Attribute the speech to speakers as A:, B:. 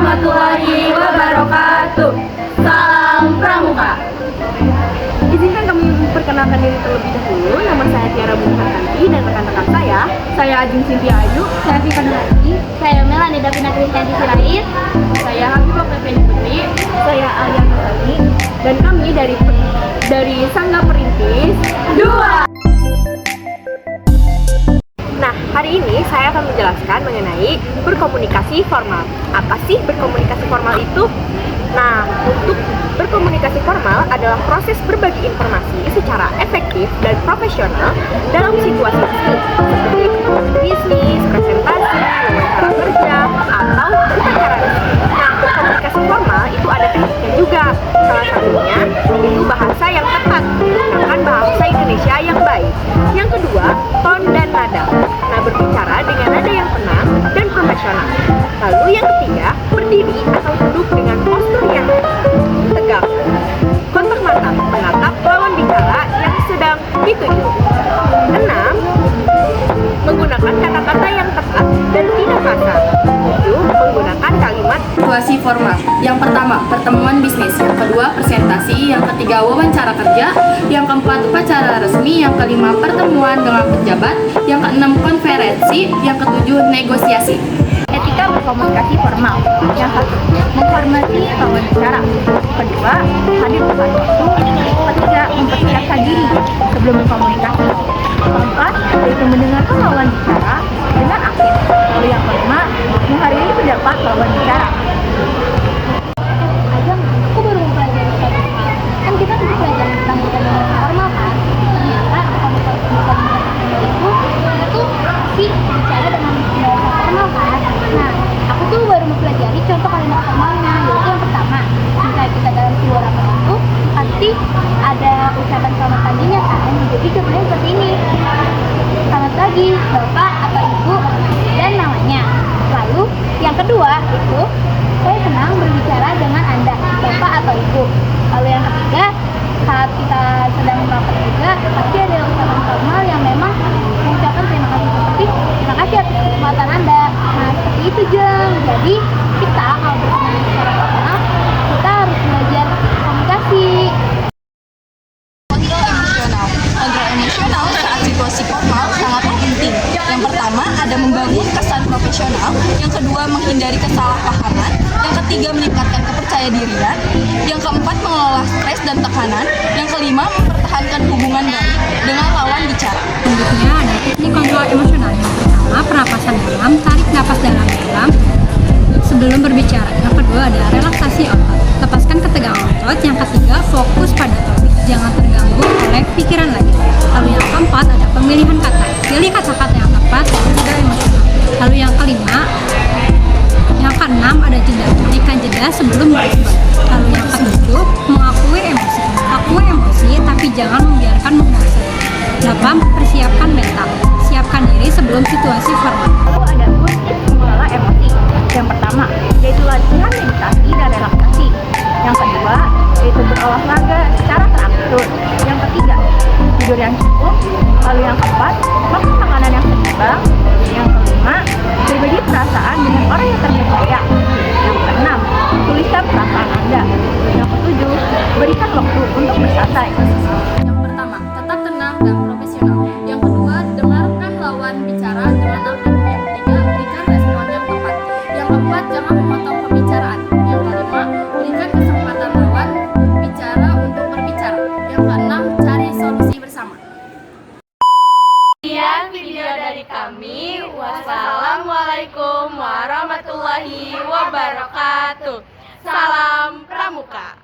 A: warahmatullahi wabarakatuh. Salam Pramuka.
B: Izinkan kami memperkenalkan diri terlebih dahulu. Nama saya Tiara Bunkartanti dan rekan-rekan saya Ajeng Cynthia Ayu,
C: Saya Vika Nurhadi, saya Melani Davina Kristianti Sirait,
B: saya Habibah Fendi Putri, saya Alia Nurhadi, dan kami dari Sangga Perintis 2. Nah, hari ini saya akan menjelaskan mengenai berkomunikasi formal. Apa sih berkomunikasi formal itu? Nah, untuk berkomunikasi formal adalah proses berbagi informasi secara efektif dan profesional dalam situasi seperti bisnis, presentasi, wawancara kerja, atau upacara resmi. Nah, berkomunikasi formal itu ada tekniknya juga. Salah satunya itu bahasa yang tepat, menggunakan bahasa Indonesia yang baik. Yang kedua, tone dan nada. Nah, berbicara dengan nada yang tenang dan profesional. Lalu yang ketiga, berdiri atau duduk dengan postur yang tegak. Kontak mata, menatap lawan bicara yang sedang dituju. 6. Menggunakan kata-kata yang tepat dan tidak kasar. 7. Menggunakan kalimat
A: Situasi formal. Yang pertama, pertemuan bisnis. Yang kedua, presentasi. Yang ketiga, wawancara kerja. Yang keempat, upacara resmi. Yang kelima, pertemuan dengan pejabat. Yang keenam, konferensi. Yang ketujuh, negosiasi.
B: etika berkomunikasi formal. Yang satu, menghormati lawan bicara. Kedua, hadir tepat waktu. Ketiga, mempersiapkan diri sebelum berkomunikasi. Keempat, yaitu mendengarkan lawan bicara dengan aktif. Lalu yang kelima, menghargai pendapat lawan bicara.
C: Ajeng, aku baru mempelajari satu hal. Kan kita tuh belajar tentang komunikasi formal kan? Ternyata komunikasi itu sih bicara dengan bahasa formal kan? Nah, aku tuh baru mempelajari contoh kalimat formalnya, yaitu yang pertama, misalnya kita dalam sebuah rapat itu pasti ada ucapan selamat paginya kan? Jadi contohnya seperti ini. Selamat pagi, Bapak atau Ibu, dan namanya. Lalu yang kedua itu, saya senang berbicara dengan Anda, Bapak atau Ibu. Lalu yang ketiga, saat kita sedang merapat juga, pasti ada ucapan formal yang memang mengucapkan terima kasih seperti terima kasih atas kesempatan Anda. Nah, seperti itu Jeng. Jadi kita kalau berkomunikasi secara formal, kita harus belajar komunikasi.
A: Kontrol emosional saat situasi formal sangatlah penting. Yang pertama, ada membangun kesan profesional. Yang kedua, menghindari kesalahpahaman. Yang ketiga, meningkatkan kepercayaan. Yang keempat, mengelola stres dan tekanan. Yang kelima, mempertahankan hubungan baik dengan lawan bicara.
D: Selanjutnya ada teknik kontrol emosional. Yang pertama, pernapasan dalam, tarik napas dalam-dalam sebelum berbicara. Yang kedua ada relaksasi otot, lepaskan ketegangan otot. Yang ketiga, fokus pada topik, jangan terganggu oleh pikiran lain. Lalu yang keempat ada pemilihan kata, pilih kata-kata yang tepat dan tidak emosional. Lalu yang kelima, yang keenam ada jeda, berikan jeda sebelum merespon. Lalu yang ketujuh, mengakui emosi, akui emosi tapi jangan membiarkan menguasai. 8. Persiapkan mental, siapkan diri sebelum situasi formal.
B: Lalu ada tips mengelola emosi. Yang pertama, yaitu latihan meditasi dan relaksasi. Yang kedua, yaitu berolahraga secara teratur. Yang ketiga, tidur yang cukup. Lalu yang keempat, makan makanan yang seimbang. Yang kelima, berbagi perasaan dengan orang yang terpercaya. Yang keenam, tuliskan perasaan Anda. Yang ketujuh, berikan waktu untuk bersantai.
A: Yang pertama, tetap tenang dan profesional. Yang kedua, dengarkan lawan bicara dengan aktif. Yang ketiga, berikan respon yang tepat. Yang keempat, jangan memotong pembicaraan. Yang kelima, berikan kesempatan lawan bicara untuk berbicara. Yang keenam, cari solusi bersama.
B: Sekian video dari kami. Wassalamualaikum warahmatullahi wabarakatuh. Salam Pramuka.